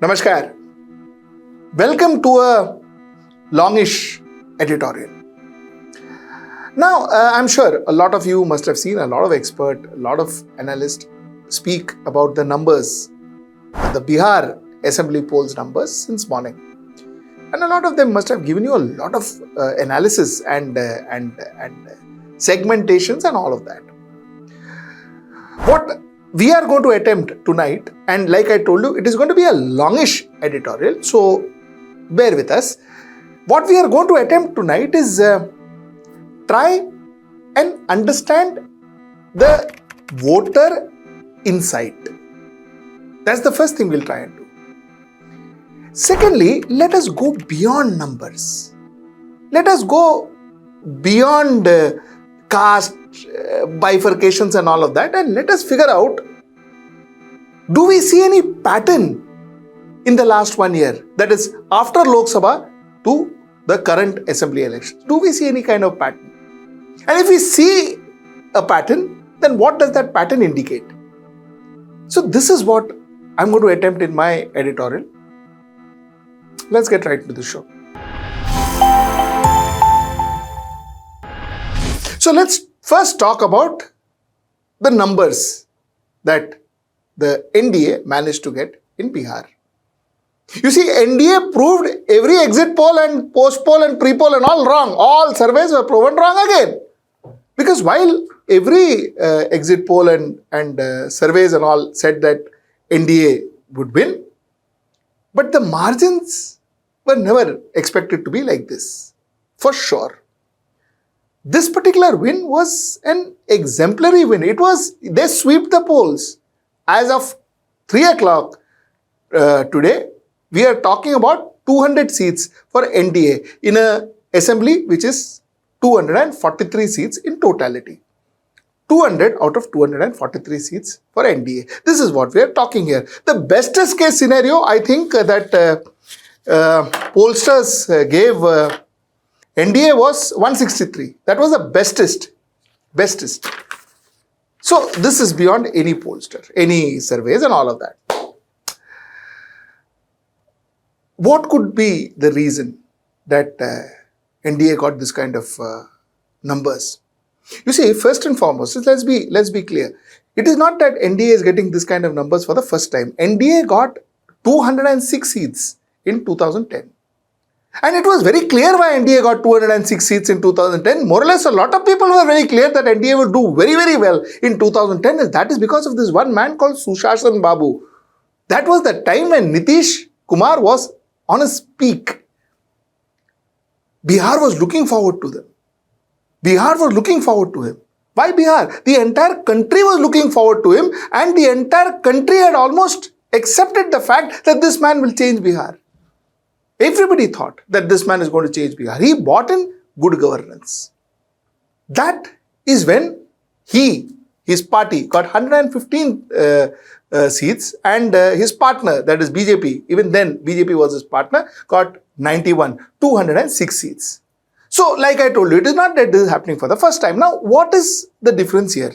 Namaskar. Welcome to a longish editorial. Now, I'm sure a lot of you must have seen a lot of experts, a lot of analysts speak about the numbers, the Bihar Assembly polls numbers since morning. And a lot of them must have given you a lot of analysis and segmentations and all of that. What we are going to attempt tonight, and like I told you, it is going to be a longish editorial, so bear with us. What we are going to attempt tonight is try and understand the voter insight. That's the first thing we'll try and do. Secondly, let us go beyond numbers. Let us go beyond caste, bifurcations and all of that, and let us figure out, do we see any pattern in the last 1 year, that is after Lok Sabha to the current assembly elections? Do we see any kind of pattern? And if we see a pattern, then what does that pattern indicate? So this is what I'm going to attempt in my editorial. Let's get right into the show. So let's first talk about the numbers that the NDA managed to get in Bihar. You see, NDA proved every exit poll and post poll and pre-poll and all wrong. All surveys were proven wrong again. Because while every exit poll and surveys and all said that NDA would win, but the margins were never expected to be like this, for sure. This particular win was an exemplary win. They swept the polls. As of 3 o'clock today, we are talking about 200 seats for NDA in an assembly which is 243 seats in totality. 200 out of 243 seats for NDA. This is what we are talking here. The bestest case scenario, I think that pollsters gave NDA was 163. That was the bestest. So this is beyond any pollster, any surveys and all of that. What could be the reason that NDA got this kind of numbers? You see, first and foremost, let's be clear. It is not that NDA is getting this kind of numbers for the first time. NDA got 206 seats in 2010. And it was very clear why NDA got 206 seats in 2010. More or less, a lot of people were very clear that NDA would do very, very well in 2010. That is because of this one man called Sushashan Babu. That was the time when Nitish Kumar was on his peak. Bihar was looking forward to them. Bihar was looking forward to him. Why Bihar? The entire country was looking forward to him, and the entire country had almost accepted the fact that this man will change Bihar. Everybody thought that this man is going to change Bihar. He brought in good governance. That is when his party got 115 seats, and his partner, that is BJP, even then BJP was his partner, got 206 seats. So like I told you, it is not that this is happening for the first time. Now, what is the difference here?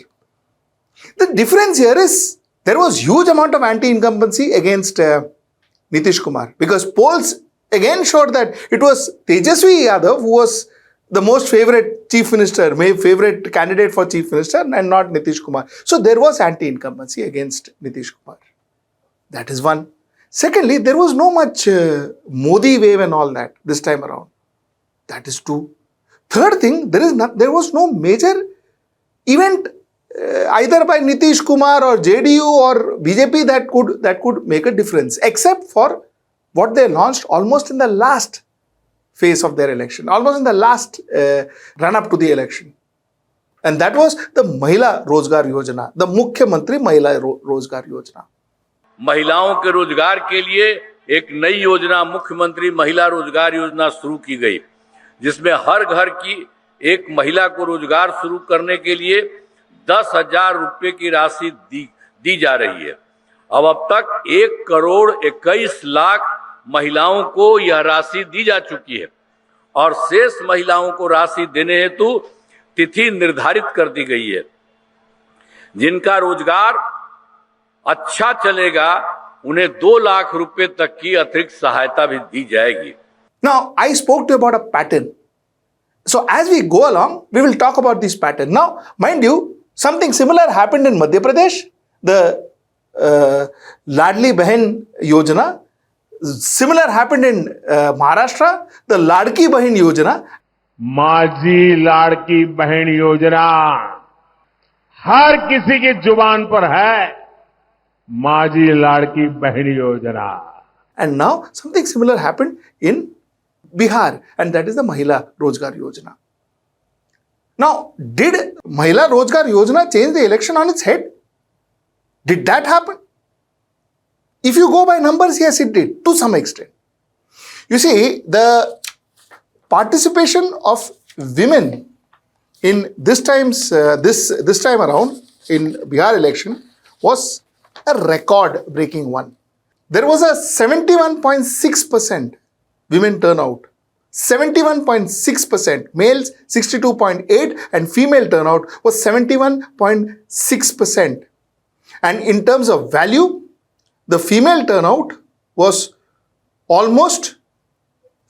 The difference here is there was huge amount of anti-incumbency against Nitish Kumar, because polls again showed that it was Tejashwi Yadav who was the most favorite chief minister, favorite candidate for chief minister, and not Nitish Kumar. So there was anti-incumbency against Nitish Kumar. That is one. Secondly, there was no much Modi wave and all that this time around. That is two. Third thing, there was no major event either by Nitish Kumar or JDU or BJP that could make a difference, except for what they launched almost in the last phase of their election, almost in the last run-up to the election. And that was the Mahila Rozgar Yojana, the Mukhyamantri Mahila Rozgar Yojana. महिलाओं के रोजगार के लिए एक नई योजना मुख्यमंत्री महिला रोजगार योजना शुरू की गई, जिसमें हर घर की एक महिला को रोजगार शुरू करने के लिए 10,000 रुपए की राशि दी जा रही है। अब तक 1,21,00,000 महिलाओं को यह राशि दी जा चुकी है और शेष महिलाओं को राशि देने हेतु तिथि निर्धारित कर दी गई है। जिनका रोजगार अच्छा चलेगा उन्हें 2 लाख रुपए तक की अतिरिक्त सहायता भी दी जाएगी। Now, I spoke to you about a pattern. So, as we go along, we will talk about this pattern. Now, mind you, something similar happened in Madhya Pradesh, the Ladli Bahin Yojana. Similar happened in Maharashtra, the Ladki Bahin Yojana. माझी लाड़की बहन योजना हर किसी की जुबान पर है, माझी लाड़की बहन योजना. And now, something similar happened in Bihar, and that is the Mahila Rozgar Yojana. Now, did Mahila Rozgar Yojana change the election on its head? Did that happen? If you go by numbers, yes, it did, to some extent. You see, the participation of women in this time around in Bihar election was a record-breaking one. There was a 71.6% women turnout. 71.6%. Males 62.8% and female turnout was 71.6%. And in terms of value, the female turnout was almost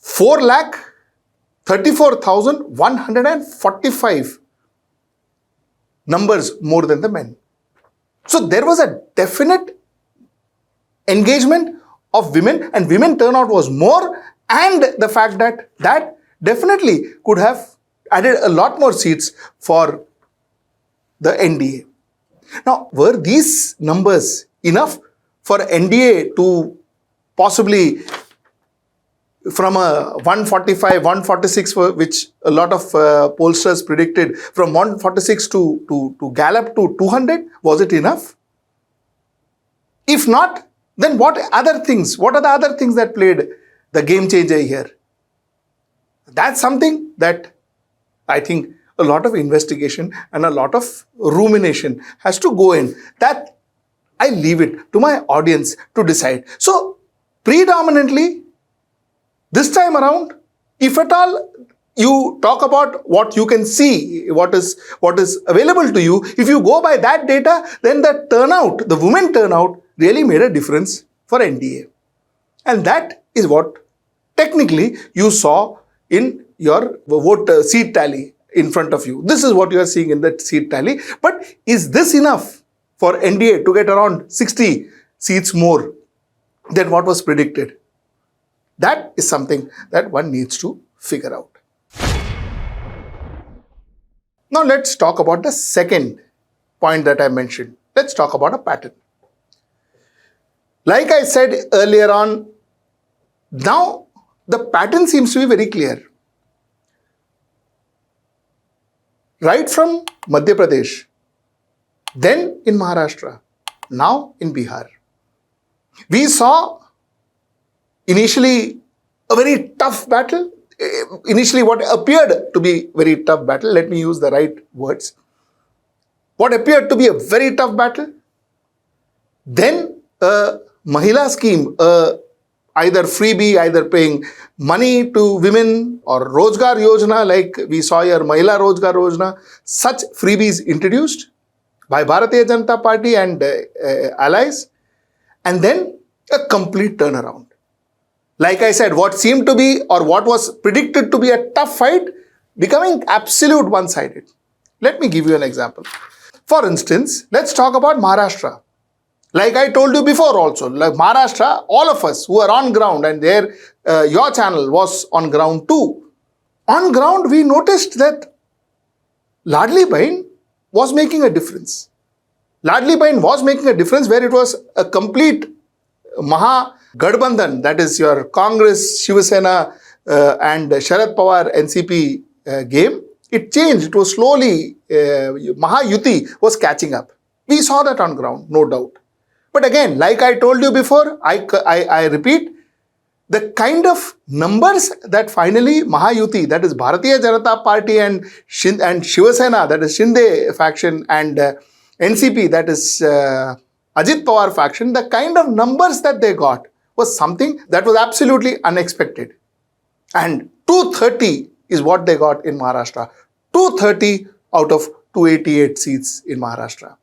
4,34,145 numbers more than the men. So there was a definite engagement of women, and women turnout was more, and the fact that that definitely could have added a lot more seats for the NDA. Now, were these numbers enough for NDA to possibly, from a 145, 146, which a lot of pollsters predicted, from 146 to gallop to 200, was it enough? If not, then what are the other things that played the game changer here? That's something that I think a lot of investigation and a lot of rumination has to go in. That I leave it to my audience to decide. So, predominantly, this time around, if at all you talk about what you can see, what is available to you, if you go by that data, then the turnout, the women turnout, really made a difference for NDA. And that is what technically you saw in your vote seat tally in front of you. This is what you are seeing in that seat tally. But is this enough for NDA to get around 60 seats more than what was predicted? That is something that one needs to figure out. Now let's talk about the second point that I mentioned. Let's talk about a pattern. Like I said earlier on, now the pattern seems to be very clear. Right from Madhya Pradesh, then in Maharashtra, now in Bihar. We saw initially a very tough battle. Initially what appeared to be very tough battle. Let me use the right words. What appeared to be a very tough battle. Then a Mahila scheme, either freebie, either paying money to women, or Rozgar Yojana, like we saw here, Mahila Rozgar Yojana, such freebies introduced by Bharatiya Janata Party and allies, and then a complete turnaround. Like I said, what seemed to be, or what was predicted to be a tough fight, becoming absolute one-sided. Let me give you an example. For instance, let's talk about Maharashtra. Like I told you before also, like Maharashtra, all of us who are on ground, and there your channel was on ground too. On ground, we noticed that Ladli Bahin was making a difference. Ladli Bahin was making a difference where it was a complete Maha Gadbandhan, that is your Congress, Shiva Sena and Sharad Pawar NCP game. It changed. It was slowly, Maha Yuti was catching up. We saw that on ground, no doubt. But again, like I told you before, I repeat, the kind of numbers that finally Mahayuti, that is Bharatiya Janata Party and Shiva Sena, that is Shinde faction, and NCP, that is Ajit Pawar faction, the kind of numbers that they got was something that was absolutely unexpected. And 230 is what they got in Maharashtra. 230 out of 288 seats in Maharashtra.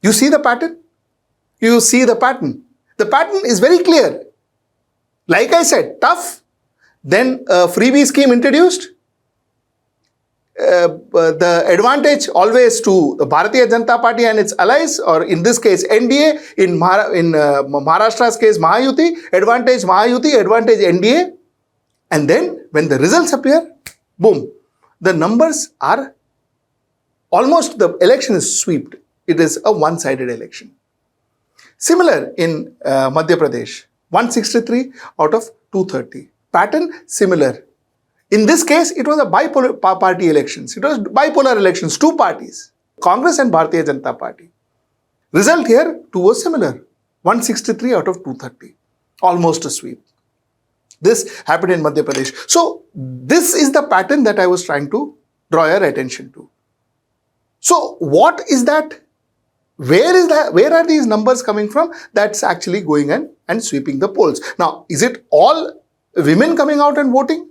You see the pattern? You see the pattern. The pattern is very clear. Like I said, tough, then a freebie scheme introduced. The advantage always to the Bharatiya Janata Party and its allies, or in this case NDA, in Maharashtra's case Mahayuti, advantage NDA. And then when the results appear, boom, the numbers are almost, the election is swept. It is a one-sided election. Similar in Madhya Pradesh, 163 out of 230. Pattern similar. In this case, it was a bipolar party elections. It was bipolar elections, two parties, Congress and Bharatiya Janata Party. Result here, two was similar, 163 out of 230, almost a sweep. This happened in Madhya Pradesh. So this is the pattern that I was trying to draw your attention to. So what is that? Where is that? Where are these numbers coming from? That's actually going and sweeping the polls. Now, is it all women coming out and voting?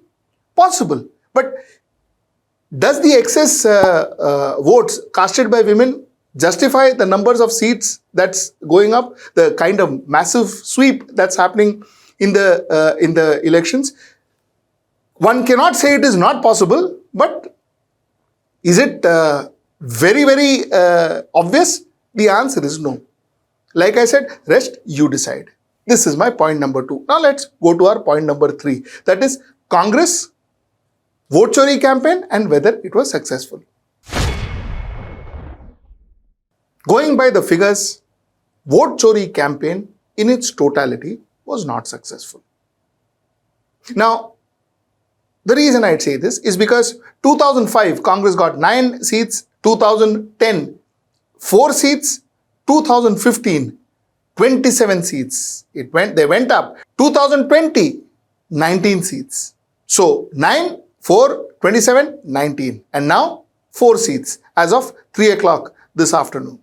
Possible. But does the excess votes casted by women justify the numbers of seats that's going up, the kind of massive sweep that's happening in the elections? One cannot say it is not possible, but is it very, very obvious? The answer is no. Like I said, rest you decide. This is my point number 2. Now let's go to our point number 3. That is Congress vote chori campaign and whether it was successful. Going by the figures, vote chori campaign in its totality was not successful. Now, the reason I'd say this is because 2005 Congress got 9 seats, 2010 4 seats, 2015 27 seats. They went up. 2020 19 seats. So 9, 4, 27, 19, and now 4 seats as of 3 o'clock this afternoon.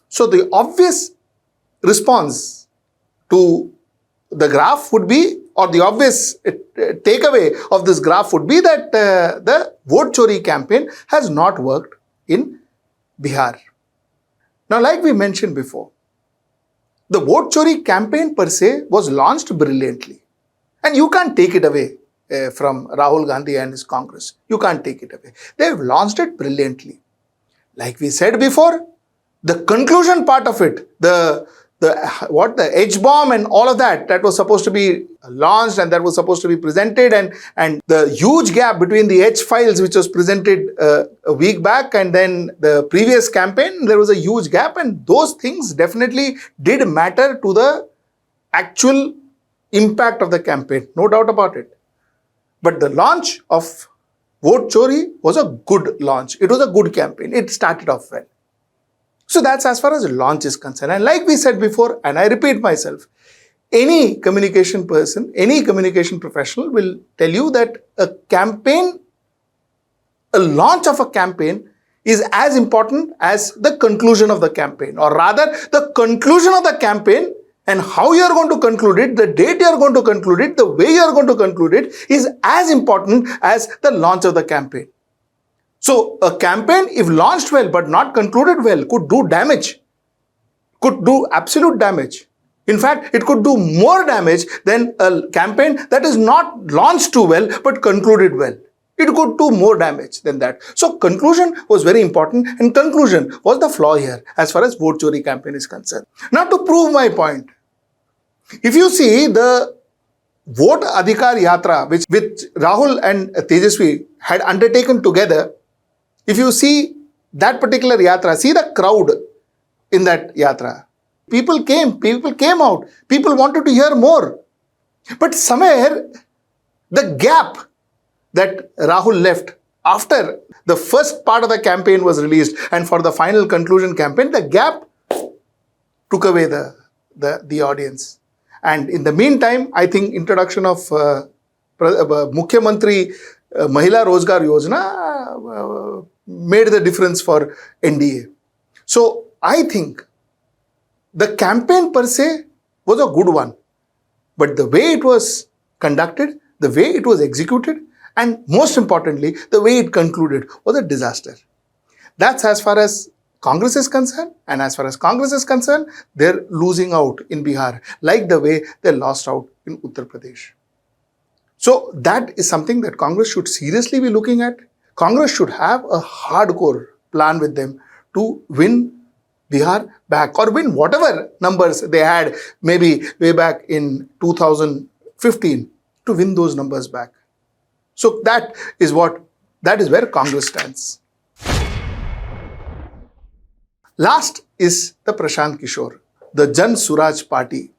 So the obvious response to the graph would be, or the obvious takeaway of this graph would be that the vote chori campaign has not worked in Bihar. Now, like we mentioned before, the vote chori campaign per se was launched brilliantly, and you can't take it away from Rahul Gandhi and his Congress. You can't take it away. They've launched it brilliantly. Like we said before, the conclusion part of it, the H-bomb and all of that was supposed to be launched and that was supposed to be presented, and the huge gap between the H-files which was presented a week back and then the previous campaign, there was a huge gap, and those things definitely did matter to the actual impact of the campaign, no doubt about it. But the launch of vote chori was a good launch. It was a good campaign. It started off well. So that's as far as launch is concerned. And like we said before, and I repeat myself, any communication person, any communication professional will tell you that a launch of a campaign is as important as the conclusion of the campaign, or rather the conclusion of the campaign and how you are going to conclude it, the date you are going to conclude it, the way you are going to conclude it is as important as the launch of the campaign. So a campaign, if launched well but not concluded well, could do damage, could do absolute damage. In fact, it could do more damage than a campaign that is not launched too well but concluded well. It could do more damage than that. So conclusion was very important, and conclusion was the flaw here as far as vote chori campaign is concerned. Now, to prove my point, if you see the Vote Adhikar Yatra which Rahul and Tejashwi had undertaken together, if you see that particular yatra, see the crowd in that yatra. People came out, people wanted to hear more. But somewhere the gap that Rahul left after the first part of the campaign was released and for the final conclusion campaign, the gap took away the audience. And in the meantime, I think introduction of Mukhyamantri Mahila Rozgar Yojana made the difference for NDA. So I think the campaign per se was a good one, but the way it was conducted, the way it was executed, and most importantly, the way it concluded was a disaster. That's as far as Congress is concerned, and as far as Congress is concerned, they're losing out in Bihar, like the way they lost out in Uttar Pradesh. So that is something that Congress should seriously be looking at. Congress should have a hardcore plan with them to win Bihar back, or win whatever numbers they had maybe way back in 2015, to win those numbers back. So that is where Congress stands. Last is the Prashant Kishore, the Jan Suraaj party.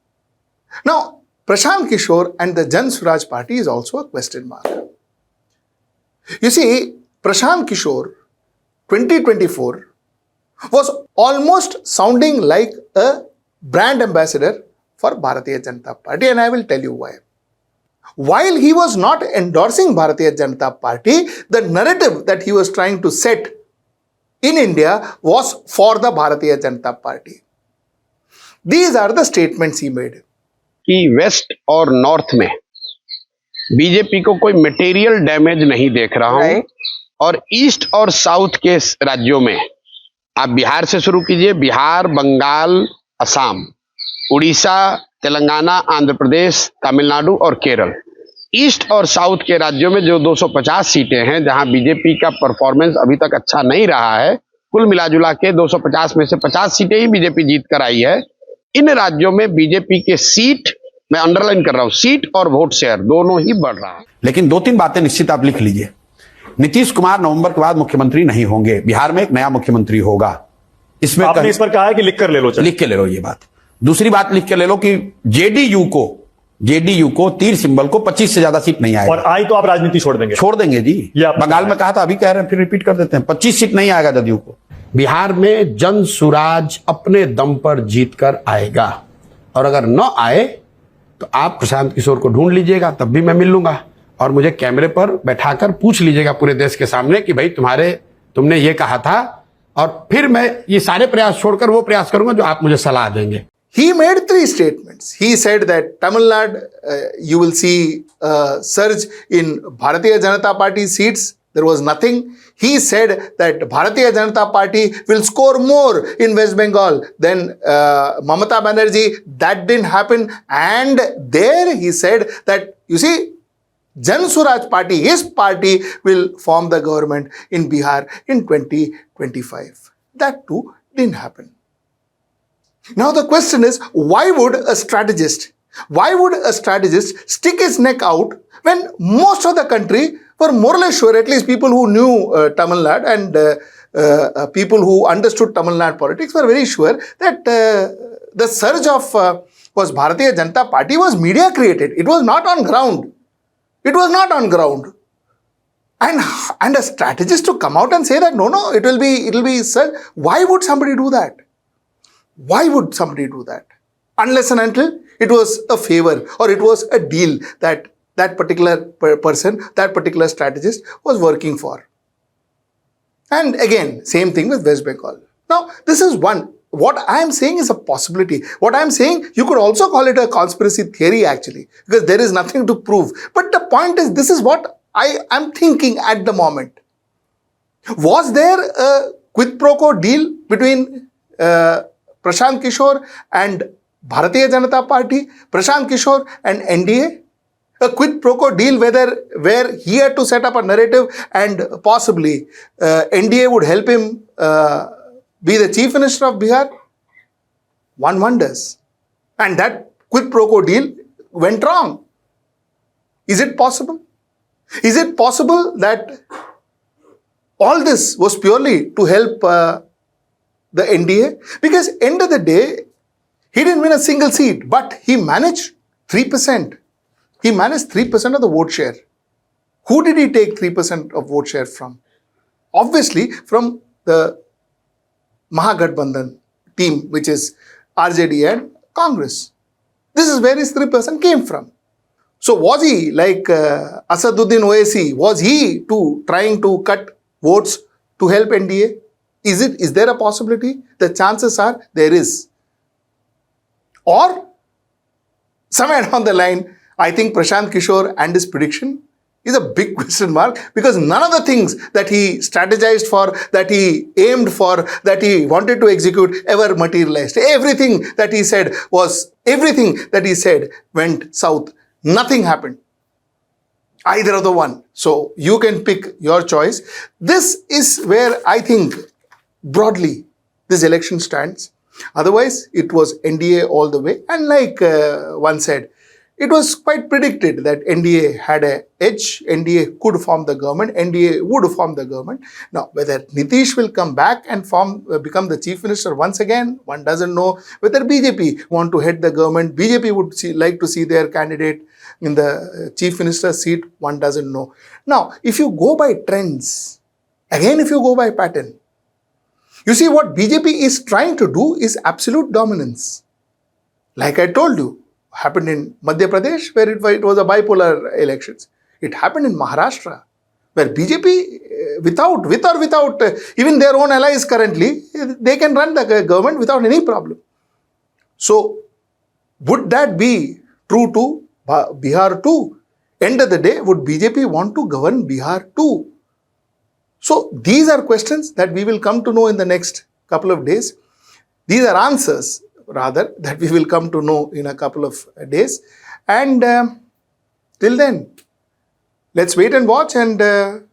Now, Prashant Kishore and the Jan Suraaj party is also a question mark. You see, Prashant Kishore, 2024, was almost sounding like a brand ambassador for Bharatiya Janata Party, and I will tell you why. While he was not endorsing Bharatiya Janata Party, the narrative that he was trying to set in India was for the Bharatiya Janata Party. These are the statements he made. कि waste और north में BJP को कोई material damage नहीं देख रहा हूं, और ईस्ट और साउथ के राज्यों में, आप बिहार से शुरू कीजिए, बिहार, बंगाल, असम, उड़ीसा, तेलंगाना, आंध्र प्रदेश, तमिलनाडु और केरल, ईस्ट और साउथ के राज्यों में जो 250 सीटें हैं जहां बीजेपी का परफॉर्मेंस अभी तक अच्छा नहीं रहा है, कुल मिलाजुला के 250 में से 50 सीटें ही बीजेपी जीत कर आई है। इन राज्यों में बीजेपी के सीट, मैं अंडरलाइन कर रहा हूं, सीट और वोट शेयर दोनों ही बढ़ रहा है। लेकिन 2-3 बातें निश्चित आप लिख लीजिए। नीतीश कुमार नवंबर के बाद मुख्यमंत्री नहीं होंगे, बिहार में एक नया मुख्यमंत्री होगा। इसमें आपने इस पर कहा है कि लिख कर ले लो, लिख के ले लो ये बात। दूसरी बात लिख के ले लो कि जेडीयू को तीर सिंबल को 25 से ज्यादा सीट नहीं आएगा, और आई तो आप राजनीति छोड़ देंगे जी। बंगाल में कहा था, अभी कह रहे हैं, फिर रिपीट कर देते हैं, 25 सीट नहीं आएगा जदयू को। बिहार में जन सुराज अपने दम पर जीत कर आएगा, और अगर न आए तो आप प्रशांत किशोर को ढूंढ लीजिएगा, तब भी मैं मिल लूंगा, और मुझे कैमरे पर बैठाकर पूछ लीजिएगा पूरे देश के सामने कि भाई तुमने ये कहा था, और फिर मैं ये सारे प्रयास छोड़कर वो प्रयास करूंगा जो आप मुझे सलाह देंगे। He made 3 statements. He said that Tamil Nadu, you will see a surge in Bharatiya Janata Party seats. There was nothing. He said that Bharatiya Janata Party will score more in West Bengal than Mamata Banerjee. That didn't happen. And there he said that, you see, Jan Suraaj Party, his party, will form the government in Bihar in 2025. That too didn't happen. Now the question is, why would a strategist stick his neck out when most of the country were more or less sure, at least people who knew Tamil Nadu and people who understood Tamil Nadu politics were very sure that the surge of was Bharatiya Janata Party was media created. It was not on ground. And a strategist to come out and say that no, it will be surge. Why would somebody do that? Unless and until it was a favor or it was a deal that particular person, that particular strategist was working for. And again, same thing with West Bengal. Now, this is one. What I am saying is a possibility. What I am saying, you could also call it a conspiracy theory actually, because there is nothing to prove. But the point is, this is what I am thinking at the moment. Was there a quid pro quo deal between Prashant Kishore and Bharatiya Janata Party, Prashant Kishore and NDA? A quid pro quo deal where he had to set up a narrative and possibly NDA would help him be the Chief Minister of Bihar? One wonders. And that quid pro quo deal went wrong. Is it possible? Is it possible that all this was purely to help the NDA? Because end of the day, he didn't win a single seat, but he managed 3%. He managed 3% of the vote share. Who did he take 3% of vote share from? Obviously from the Mahagathbandhan team, which is RJD and Congress. This is where his 3% came from. So was he like Asaduddin Owaisi? Was he trying to cut votes to help NDA? Is there a possibility? The chances are there is. Or somewhere down the line, I think Prashant Kishore and his prediction is a big question mark, because none of the things that he strategized for, that he aimed for, that he wanted to execute ever materialized. Everything that he said went south. Nothing happened. Either of the one. So you can pick your choice. This is where I think broadly this election stands. Otherwise, it was NDA all the way. And like one said, it was quite predicted that NDA had an edge. NDA could form the government. NDA would form the government. Now, whether Nitish will come back and become the chief minister once again, one doesn't know. Whether BJP want to head the government, BJP would like to see their candidate in the chief minister seat, one doesn't know. Now, if you go by trends, again if you go by pattern, you see what BJP is trying to do is absolute dominance. Like I told you, happened in Madhya Pradesh, where it was a bipolar elections. It happened in Maharashtra, where BJP, with or without even their own allies currently, they can run the government without any problem. So, would that be true to Bihar too? End of the day, would BJP want to govern Bihar too? So, these are questions that we will come to know in the next couple of days. These are answers, rather, that we will come to know in a couple of days. And till then, let's wait and watch. And a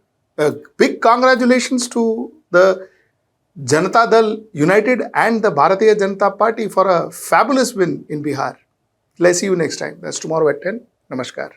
big congratulations to the Janata Dal United and the Bharatiya Janata Party for a fabulous win in Bihar. Let's see you next time. That's tomorrow at 10. Namaskar.